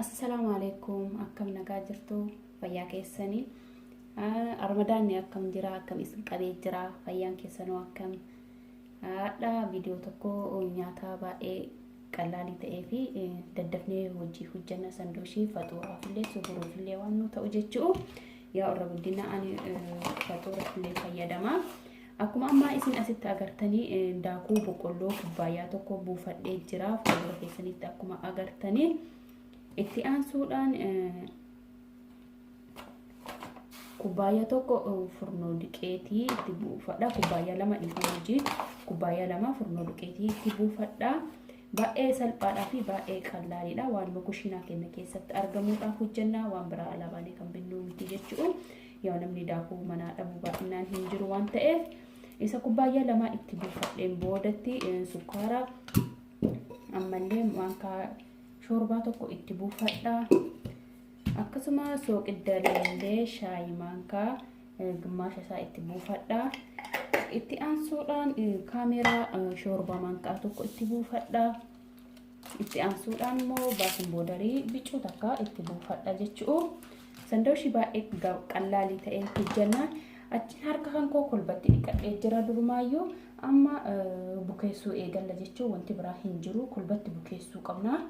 Assalamualaikum, akkam nagaa jirtu fayyaa keessanii. Ramadaanni akkam jira, akkam isin qabee jira, fayyaan keessanoo akkam. Haadha viidiyoo tokko nyaata baay'ee qalaalii ta'ee fi daddafnee hojii hojjanna sanduushii faxuuraafillee suburuufillee waan nu ta'u jechuu yaa warra guddina ani faxuuraafillee fayyadama. Akkuma amma isin asitti agartanii daakuu boqqolloo kubbaayyaa tokko buufadhee jira fuuldura keessanitti akkuma agartanii. Itti aansuudhaan kubbaayyaa tokko furnoo duqeetii itti buufadha. Kubbaayyaa lama dhiifamuu kubbaayyaa lama furnoo duqeetii itti buufadha. Baay'ee salphaadhaa fi baay'ee qallaaliidha. Waan kushiinaa keenya keessatti argamuudhaaf hojjenna. Waan biraa alaabaalee kan binnu miti jechuudha. Yoo namni daakuu manaa dhabuu baay'inaan hin jiru waan ta'eef isa kubbaayyaa lama itti buufadheen boodatti sukkaara ammallee maankaa shorbaa tokko itti buufadha. Akkasuma sooqiddalee shaayii maankaa gimmaasha isaa itti buufadha. Itti aansuudhaan kaameraa shorbaa maankaa tokko itti buufadha. Itti aansuudhaan immoo baasin boodarii bicuu takka itti buufadha jechuudha. Sanduushii baay'ee qallaalii ta'ee hojjenna. Achi harka kan koo kolbatti dhiqadhee jira durumaayyuu amma bukeessuu eegalla jechuun wanti biraa hin jiru. Kolbatti bukeessuu qabna.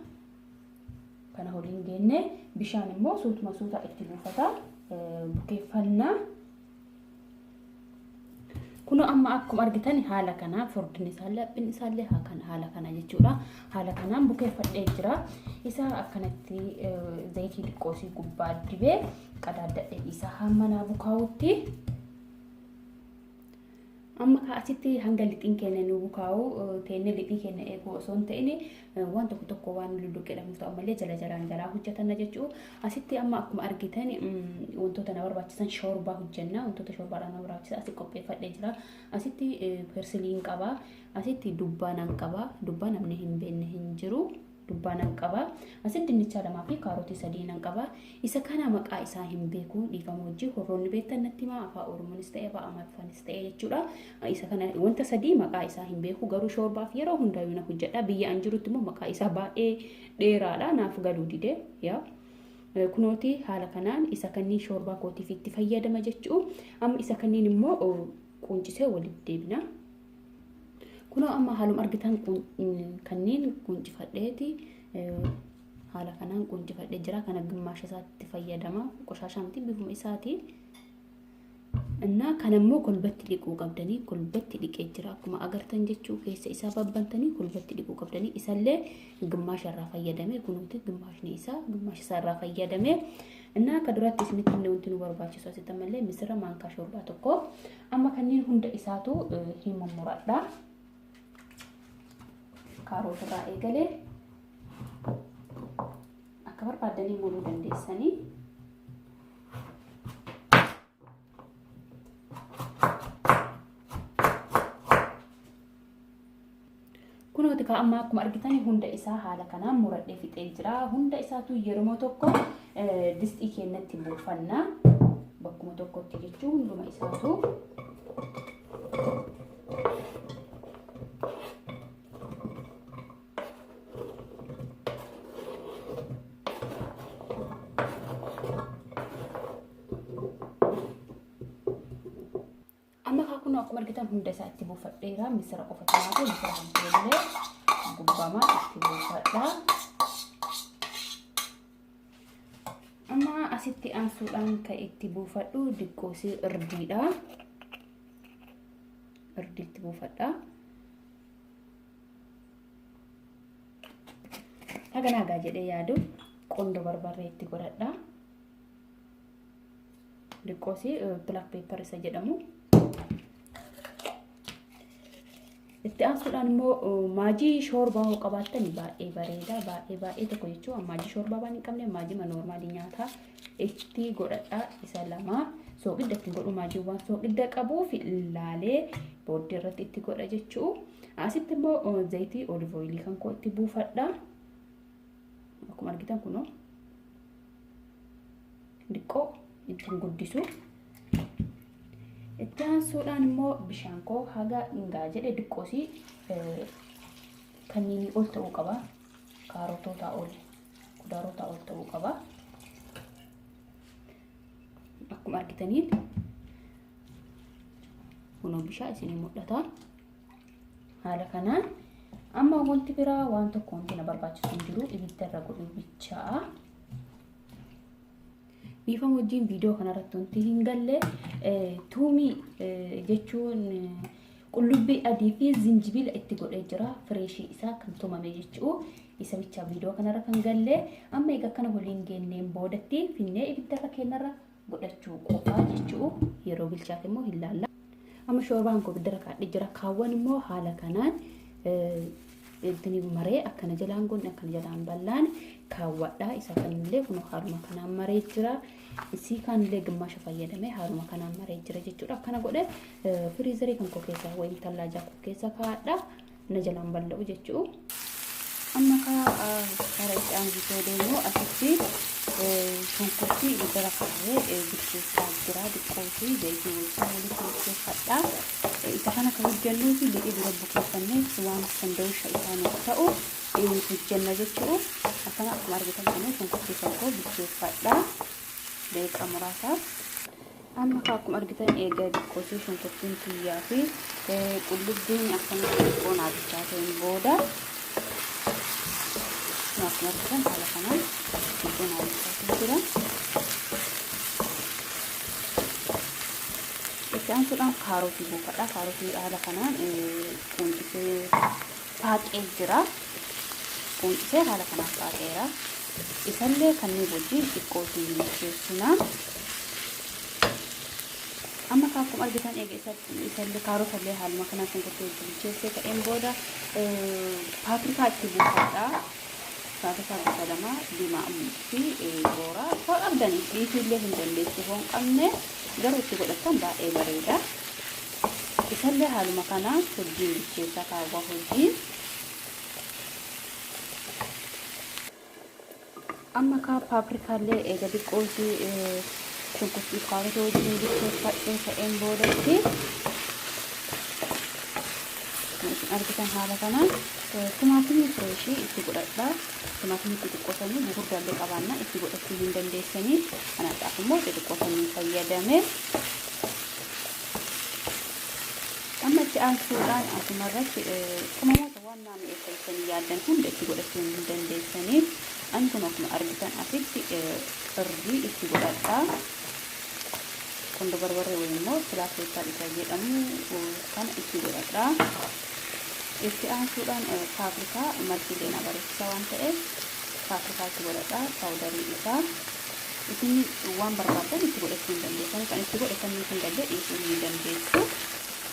Kana horiin geenne bishaan immoo suutuma suuta itti buufata bukeeffannaa. Kuno amma akkuma argitan haala kana furdinni isaallee haphinni isaallee haala kana jechuudha. Haala kanaan bukeeffadhee jira. Isa akkanatti zayitii xiqqoosii gubbaa dibee qadaadadhee isa hammanaa bukaa'utti. Amma kaasitti hanga lixiin keenya nu bukaa'u teenne lixii keenya eeguu osoo hin ta'in waan tokko waan lulluqqee jedhamu ta'u malee jalaan hojjetanna jechuudha. Asitti amma akkuma argitan wantoota na barbaachisan shorbaa hojjenna. Wantoota shorbaadhaan na barbaachisan asitti qopheeffadhee jira. Asitti persiliin qaba. Asitti dubbaanan qaba. Dubbaa namni hin beekne hin jiru. Dubbaanan qaba. Asitti dinnicha lamaa fi kaarotii sadiinan qaba. Isa kana maqaa isaa hin beeku dhiifama hojii horroonni beektan natti himaa afaan oromoonis ta'e afaan amaariffaanis ta'e jechuudha. Isa kana wanta sadii maqaa isaa hin beeku garuu shorbaaf yeroo hundayyuu na hojjedha. Biyya an jirutti immoo maqaa isaa baay'ee dheeraadha naaf galuu dide yaa. Kunooti haala kanaan isa kanniin shorbaa kootiif itti fayyadama jechuudha. Amma isa kanniin immoo quncisee walitti deebina. Kuno amma haaluma argitan kanneen quncifadheeti haala kanaan quncifadhee jira. Kana gimmaasha isaatti fayyadama. Qoshashaa miti bifuma isaati. Innaa kana immoo kolbatti dhiquu qabdanii kolbatti dhiqee jira. Akkuma agartan jechuu keessa isaa babbantanii kolbatti dhiquu qabdanii isallee gimmaasha irraa fayyadame. Kunuuti gimmaashni isaa irraa fayyadame. Innaa akka duratti isinitti illee wanti nu barbaachisu asitti ammallee misira maankaa shorbaa tokko. Amma kanneen hunda isaatu hin mummuradha. Kaaroota irraa eegalee akka barbaadanii muruu dandeessanii. Kunooti ka amma akkuma argitan hunda isaa haala kanaan muradhee fixee jira. Hunda isaatu yeroo tokko distii keenyatti buufanna. Bakkuma tokkotti jechuun hunduma isaatu akkuma argitan hunda isaa itti buufadheera. Misira qofa tanaatu misira hanqeellee gubbamaa itti buufadha. Amma asitti aansuudhaan kan itti buufadhu diqqoosii irdiidha. Irdii itti buufadha. Haga nagaa jedhee yaadu qondo barbarree itti godhadha. Diqqoosii black pepper isa jedhamu. Itti aansuudhaan immoo maajii shorbaa hoo qabaattan baay'ee bareeda. Baay'ee tokko jechuun maajii shorbaa waan hin qabne maajii normaalii nyaata itti godhadha. Isa lama sooqidda itti godhu maajiiwwan sooqidda qabuuf ilaalee booddee irratti itti godha jechuudha. Asitti immoo zayitii olive oilii kan koo itti buufadha. Akkuma argitan kunoo diqqoo ittiin guddisu. Itti aansuudhaan immoo bishaan koo haga hingaa jedhe diqqoosii kanneen ol ta'uu qaba. Kaarotootaa ol daarota ol ta'uu qaba. Akkuma argitaniin kunoo bishaan isinii mul'ata. Haala kanaan amma wanti biraa waan tokko wanti na barbaachisu hin jiru. Ibidda irra godhuu bichaa. Biifama wajjin viidiyoo kanarratti wanti hin galle tuumii jechuun qullubbii adii fi zinjibila itti godhee jira. Fireeshii isaa kan tumame jechuu isa bicha viidiyoo kanarra kan galle. Amma egaa kana waliin geenneen boodatti finnee ibidda irra keenyarra godhachuu qofaa jechuu. Yeroo bilchaate immoo hin laalla. Amma shorbaan koo ibidda irra kaadhee jira. Kaawwan immoo haala kanaan itti maree akkana jalaan goone akkana jalaan bal'aan kaawwadha. Isa kanillee kunoo haaluma kanaan maree jira. Isii kanillee gimmaasha fayyadamee haaluma kanaan maree jira jechuudha. Akkana godhe firiizarii kan koo keessaa wayii tallaaja koo keessa kaa'adha. Na jalaan bal'a'u jechuu. Amma karaa itti aansisee deemu asitti shunkurtii ibidda irra kaa'ee bilcheessaa jira. Diqqoo fi zayitii wajjin walitti bilcheeffadha. Isa kana kan hojjennuu fi liqii dura bukeeffannee waan sandawisha isaaniif ta'u hojjenna jechuu. Akkana akkuma argitan kana shunkurtii kan koo bilcheeffadha. Deeqa muraasaaf. Amma akkuma argitan egaa diqqoo fi shunkurtiin kiyyaa fi qullubbiin akkana xiqqoo naabichaa ta'een booda akkuma argitan haala kanaan xiqqoo naabichaa ta'ee jira. Itti aansuudhaan kaarotii buufadha. Kaarotii haala kanaan quuncisee faaqee jira. Quuncisee haala kanaan faaqeera. Isallee kanneen wajjin xiqqoo fi bilcheessina. Amma akkuma argitan egaa isallee kaarotallee haaluma kanaan shunkurtii wajjin bilcheessee ta'een booda paapirikaa itti buufadha. Paapirikaa gosa lama diimaa fi booraa yoo qabdanii dhiisuullee hin dandeessu yoo hin qabne garuu itti godhatan baay'ee bareeda. Isallee haaluma kanaan wajjin bilcheessaa kaawwa wajjin. Amma paapirikaallee eega xiqqoo fi shunkurtii kaarotii wajjin bilcheeffadhee ta'een boodatti argitan haala kanaan timaatimii fireeshii itti godhadha. Timaatimii xixiqqoosanii gurguddaallee qabaanna itti godhachuu hin dandeessanii. Kanaaf immoo xixiqqoosanii fayyadame. Amma itti aansuudhaan asumarratti qimamoota waan naannoo yaadan hunda itti godhachuu hin dandeessanii. Ani kun akkuma argitan asitti irdii itti godhadha. Qondo barbarree wayii immoo silaaseessaa isa jedhamu kana itti godhadha. Itti aansuudhaan paapirikaa martiilee na bareechisa waan ta'eef paapirikaa itti godhadha. Paawudarii isaa isin waan barbaadan itti godhachuu hin dandeessan. Kan itti godhatanii hin galle dhiisuu hin dandeessu.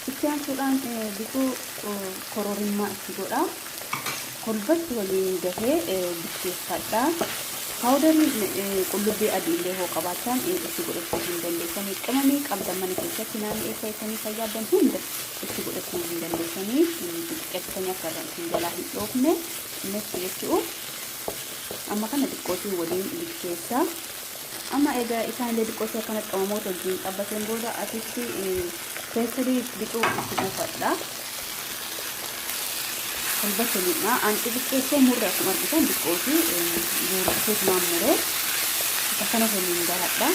Itti aansuudhaan biqiltuu kororimmaa itti godha. Kolbatti waliin gahee bilcheeffadha. Paawudarii qullubbii adiillee hoo qabaatan itti godhachuu hin dandeessanii. Qimamii qabdan mana keessatti naannoo eessa isanii fayyadaman hunda itti godhachuu hin dandeessanii. Xiqqeessanii akka hin jalaa hin dhoofne innis jechuu. Amma kana xiqqootii waliin bilcheessa. Amma egaa isaanillee xiqqootii akkana qamamoota wajjin qabbateen booda asitti keessarii biqiltuu itti buufadha. Kolbatti lima anti xiqqeessee murre akkuma argitan xiqqootii guurratee maamuree akkana waliin garadha.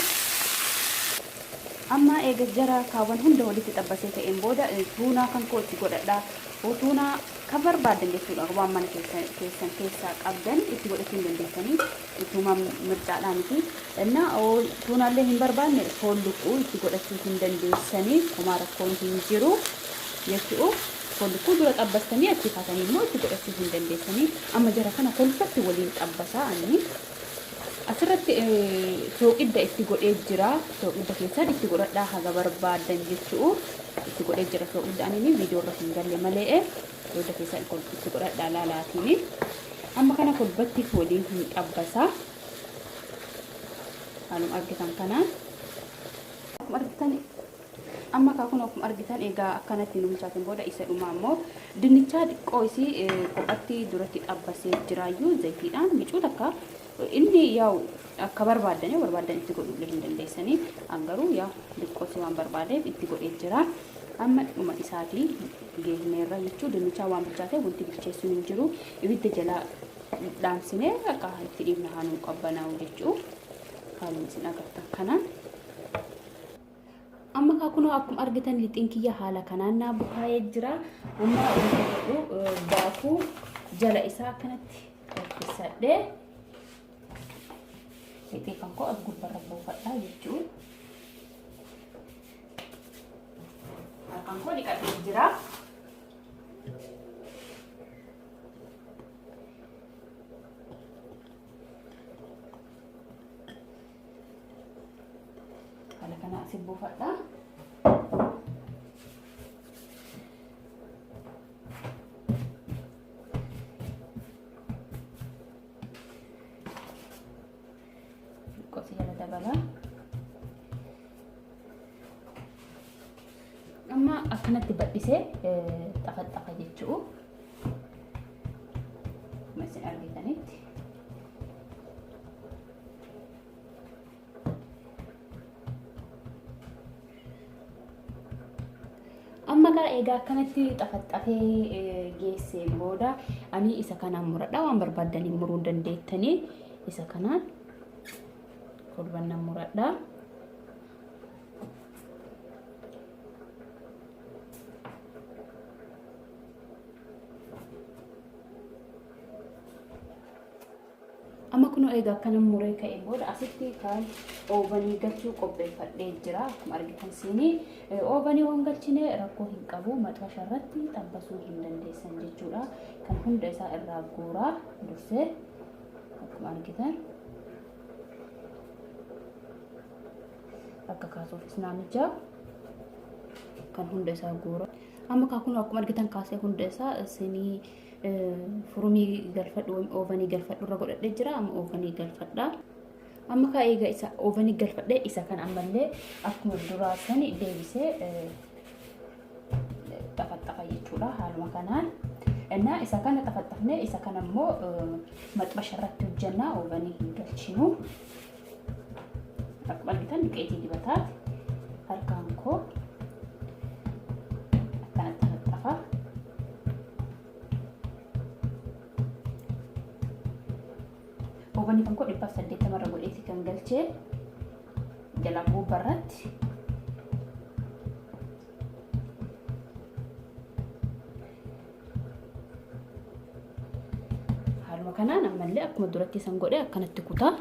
Amma eega jara kaawwan hunda walitti xabbasee ta'een booda tuunaa kan koo itti godhadha. Tuunaa kan barbaadan jechuudha. Waan mana keessan keessaa qabdan itti godhachuu hin dandeessanii. Tuunaa mircaadhaaniti. Innaa tuunaallee hin barbaanne foon lukkuu itti godhachuu hin dandeessanii. Homaa rakkoon hin jiru jechuudha. Foon lukkuu dura xabbastanii achi kaatanii immoo itti godhachuu hin dandeessanii. Amma jara kana kolfatti waliin xabbasaa ani. Asirratti sooqidda itti godhee jira. Sooqidda keessaan itti godhadhaa haga barbaadan jechuudha. Itti godhee jira sooqidda ani viidiyoo irra hin galle malee sooqidda keessaan itti godhadhaa laalaatiin. Amma kana kolbatti waliin hin xabbasaa. Haaluma argitan kanaan. Akkuma argitan amma kaakun akkuma argitan egaa akkanatti numchaatiin booda isa dhumaa immoo dinnichaa xiqqoo isii kophatti duratti xabbasee jiraayyuu zayitiidhaan micuu takka. Inni yaa'u akka barbaadan itti godhullee hin dandeessanii. Angaruu yaa xiqqoosi waan barbaadeef itti godhee jira. Amma dhuma isaatii geejjineerra jechuun dinnichaa waan bilchaatee wanti bilcheessuun hin jiru. Ibidda jalaa dhaamsinee akka itti dhibna haanuu qabbanaa'u jechuu haalli isin agartan kana. Amma kunoo akkuma argitan lixiin kiyya haala kanaan naa bukaa'ee jira. Amma wanta godhu daakuu jala isaa akkanatti rakkisadhee lixii kan koo as gubbarra buufadhaa jechuu. Harkaan koo dhiqatee jira. Haala kana asii buufadhaa. Qosi jala dabalaa. Amma akkanatti badhisee xafaxafa jechuu. Akkuma isin argitanitti. Amma egaa akkanatti xafaxafee geessee booda ani isa kanaan muradha. Waan barbaadaniin muruu dandeettanii isa kanaan kolbannan muradha. Amma kunoo egaa akkanan muree ka'ee booda asitti kan oovanii galchuu qopheeffadhee jira. Akkuma argitan siinii oovanii waan galchine rakkoo hin qabu. Maxxasha irratti xabbasuu hin dandeessan jechuudha. Kan hunda isaa irraa guuraa dursee akkuma argitan akka kaasuufis naamicha kan hunda isaa guuraa. Amma kunoo akkuma argitan kaasee hunda isaa siinii furumii galfadhu oovanii galfadhu irra godhadhee jira. Amma oovanii galfadha. Amma eega isa oovanii galfadhee isa kan ammallee akkuma duraa sani deebisee xafaxafa jechuudha. Haaluma kanaan innaa isa kana xafaxafnee isa kana immoo maxxasha irratti hojjannaa. Oovanii hin galchinu. Akkuma argitan dhiqeetii dibataati. Harkaan koo akkanatti xafaxafa. Oovanii kan koo 180 irra godheeti kan galchee jala buubarratti. Haaluma kanaan ammallee akkuma duratti isan godhee akkanatti kutaa.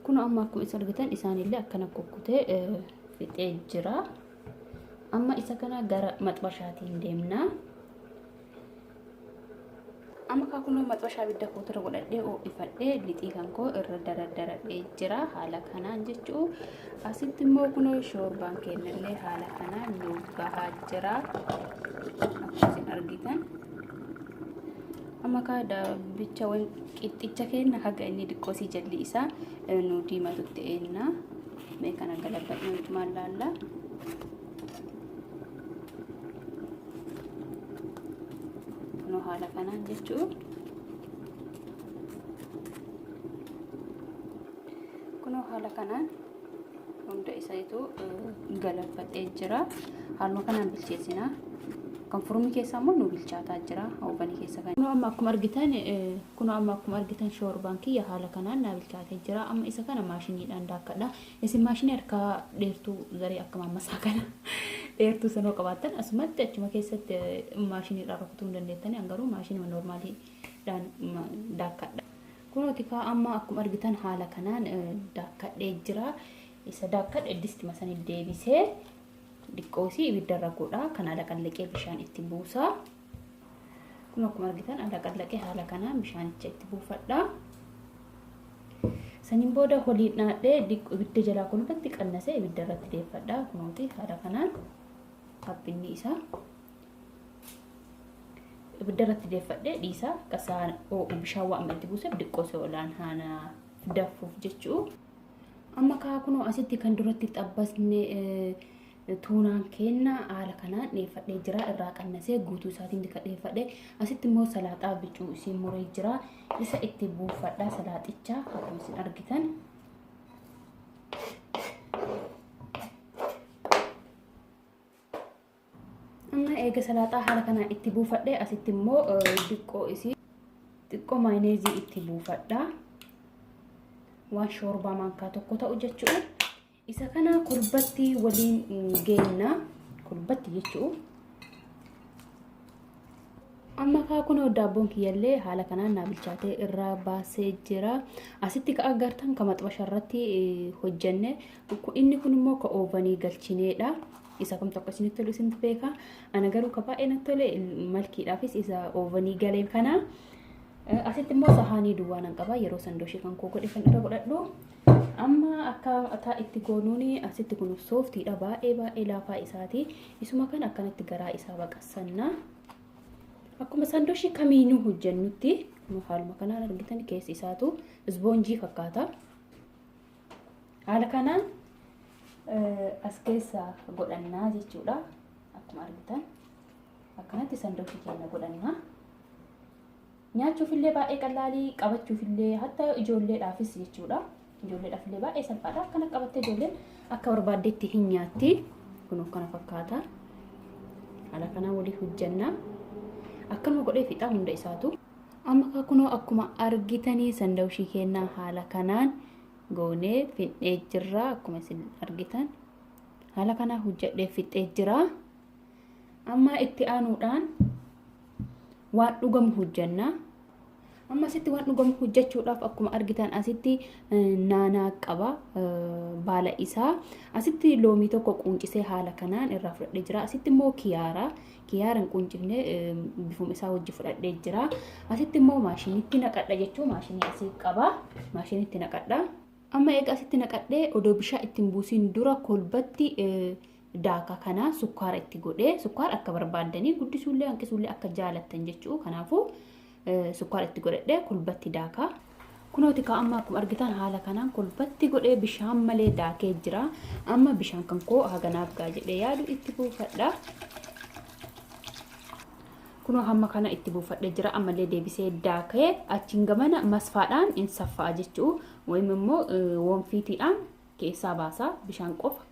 Kun amma akkuma isa argitan isaanillee akkana kukkutee fixee jira. Amma isa kana gara maxxashaatiin deemna. Amma kunoo maxxashaa ibidda kootirra godhadhee ho'ifadhee lixii kan koo irra daradaradhee jira. Haala kanaan jechuu. Asitti immoo kunoo shoorbaan kennallee haala kanaan nu bahaa jira. Akkuma isin argitan. Amma daabicha waan qixxicha kenna haga inni diqqoosii jalli isaa nu diimatutti eenna. Mee kana galabbadhee maal laalla. Haala kanaan jechuu. Kunoo haala kanaan hunda isaatuu galabbadhee jira. Haaluma kanaan bilcheessinaa. Kan furumii keessaa immoo nu bilchaataa jira. Oovanii keessa kan. Kunoo amma akkuma argitan shoorbaan kiyya haala kanaan naa bilchaatee jira. Amma isa kana maashiniidhaan daakkadha. Isin maashinii harkaa dheertuu zaree akka mammasaa kana dheertuu sanoo qabaattan asumatti achuma keessatti maashiniidhaan rukutuu hin dandeettanii garuu maashinii normaaliidhaan daakkadha. Kunooti amma akkuma argitan haala kanaan daakkadhee jira. Isa daakkadhe distima sanii deebisee diqqoosii ibiddarra godhaa. Kan haala qallaqee bishaan itti buusaa. Kun akkuma argitan haala qallaqee haala kanaan bishaanicha itti buufadhaa. Saniin booda holiin dhaadhee ibidda jalaa kunirratti qannasee ibiddarratti deeffadhaa. Kunooti haala kanaan qabbinni isaa ibiddarratti deeffadhee dhiisaa qasaan bishaan waan itti buuseef diqqoosee olaan haana daffuuf jechuu. Amma kunoo asitti kan duratti xabbasne tuunaan kenna haala kanaan dheeffadhee jira. Irraa qannasee guutuu isaatiin dheeffadhee asitti immoo salaaxaa bicuu isiin muree jira. Isa itti buufadhaa salaaxichaa akkuma isin argitan. Amma eega salaaxaa haala kanaan itti buufadhee asitti immoo diqqoo isii xiqqoo maayineezii itti buufadha. Waan shoorbaa maankaa tokko ta'u jechuudha. Isa kana kulbatti waliin geenna. Kulbatti jechuudha. Amma kun daabboon kiyyallee haala kanaan naa bilchaatee irraa baasee jira. Asitti ka agartan ka maxxasha irratti hojjenne. Inni kun immoo ka oovanii galchineedha. Isa kam tokko isinitti tolu isin beeka. Ana garuu ka baay'ee natti tole malkiidhaafis isa oovanii galee kana. Asitti immoo sahaanii duwwaanan qaba. Yeroo sandooshii kan koo godhe kan irra godhadhu. Amma akka itti goonuuni asitti kun sooftiidha. Baay'ee laafaa isaati. Isuma kan akkanatti garaa isaa baqassanna. Akkuma sandooshii kamiinuu hojjennutti haaluma kanaan argitan keessi isaatu ispoonjii fakkaata. Haala kanaan as keessa godhannaa jechuudha. Akkuma argitan akkanatti sandooshii keenya godhannaa. Nyaachuufillee baay'ee qalaalii, qabachuufillee hatta ijoolleedhaafis jechuudha. Ijoolleedhaafillee baay'ee salphaadha. Akkana qabattee ijoolleen akka barbaaddetti hin nyaatti. Kun akkana fakkaata. Haala kanaan walii hojjannaa. Akkanuma godhee fixaa hunda isaatu. Amma kunoo akkuma argitanii sandooshii keenyaa haala kanaan goonee fixee jirra. Akkuma isin argitan haala kanaan hojjedhee fixee jira. Amma itti aanuudhaan waan dhugamu hojjanna. Amma asitti waan dhugamu hojjechuudhaaf akkuma argitan asitti naanaa qaba baala isaa. Asitti loomii tokko quncisee haala kanaan irraa fudhadhee jira. Asitti immoo kiyaaraan quncifnee bifuma isaa wajji fudhadhee jira. Asitti immoo maashiniitti naqadha jechuun maashinii asii qaba. Maashiniitti naqadha. Amma eega asitti naqadhee odoo bishaan ittiin buusin dura kolbatti daaka kana sukkaara itti godhee sukkaara akka barbaadanii guddisuullee hanqisuullee akka jaalattan jechuudha. Kanaafuu sukkaara itti godhadhee kolbatti daaka. Kunooti ka amma akkuma argitan haala kanaan kolbatti godhee bishaan malee daakee jira. Amma bishaan kan koo haganaaf gaa jedhee yaadu itti buufadha. Kunoo hamma kana itti buufadhee jira. Ammallee deebisee daakee achiin gamana masfaadhaan in saffaa jechuudha. Wayim immoo wonfiitiidhaan keessaa baasaa bishaan qofa.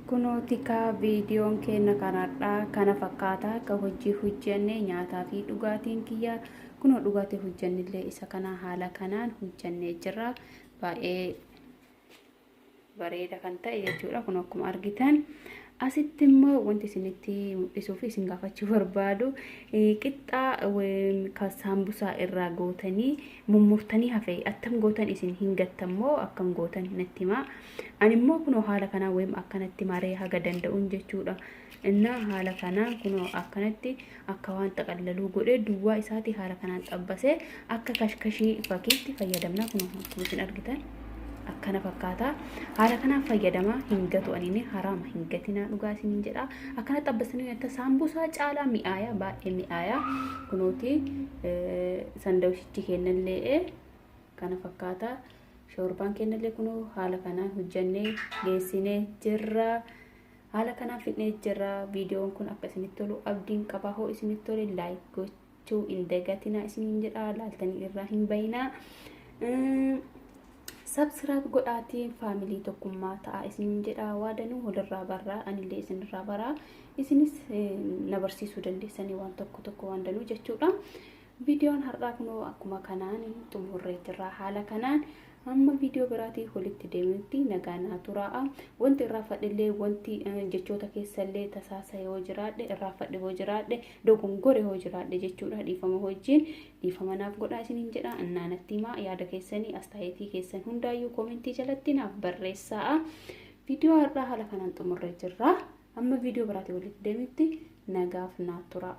Kunooti ka viidiyoon keenya kanadhaa kana fakkaata ka hojii hojjenne nyaataa fi dhugaatiin kiyya. Kunoo dhugaatii hojjennillee isa kana haala kanaan hojjennee jirra. Baay'ee bareeda kan ta'e jechuudha. Kun akkuma argitan asitti immoo wanti isinitti mul'isuu fi isin gaafachuu barbaadu qixxaa saambusaa irraa gootanii mummurtanii hafee attam gootan isin hin gattammoo akkam gootan natti himaa. Ani immoo kunoo haala kanaa wayim akkanatti maree haga danda'uun jechuudha. Inna haala kanaan kunoo akkanatti akka waan xaqallaluu godhee duwwaa isaati haala kanaan xabbasee akka kashkashii fakkiitti fayyadamna. Kunoo akkuma isin argitan akkana fakkaata. Haala kanaan fayyadamaa hin gatu anini harama hin gatinaa dhugaa isiniin jedha. Akkana xabbasanii nyaata saambusaa caalaa mi'aayaa baay'ee mi'aayaa. Kunooti sandawishichi kennallee kana fakkaata. Shoorbaan kennallee kunoo haala kanaan hojjannee geessinee jirra. Haala kanaan fixnee jirra. Viidiyoon kun akka isinitti tolu abdiin qaba. Hoo isinitti tole laayik gochuu hin dagatinaa isiniin jedha. Laaltanii irraa hin bayinaa. Subscribe godhaatiin faamilii tokkummaa ta'a isiniin jedha. Waadanuu walirraa barraa anillee isinirraa baraa. Isinis na barsiisuu dandeessanii waan tokko waan danuu jechuudha. Viidiyoon har'aa kunoo akkuma kanaan xumurree jirra. Haala kanaan amma viidiyoo biraatii walitti deemutti nagaa naa turaa. Wanti irraa fadhillee wanti jechoota keessallee tasaasa yoo jiraadhe irraa fadhi yoo jiraadhe dogongore yoo jiraadhe jechuudha. Dhiifama hojiin dhiifama naaf godhaa isiniin jedha. Annaanatti himaa yaada keessanii astaayetii keessan hundaayyuu koomentii jalatti naaf barreessaa. Viidiyoo har'aa haala kanaan xumurree jirra. Amma viidiyoo biraatii walitti deemutti nagaaf naa turaa.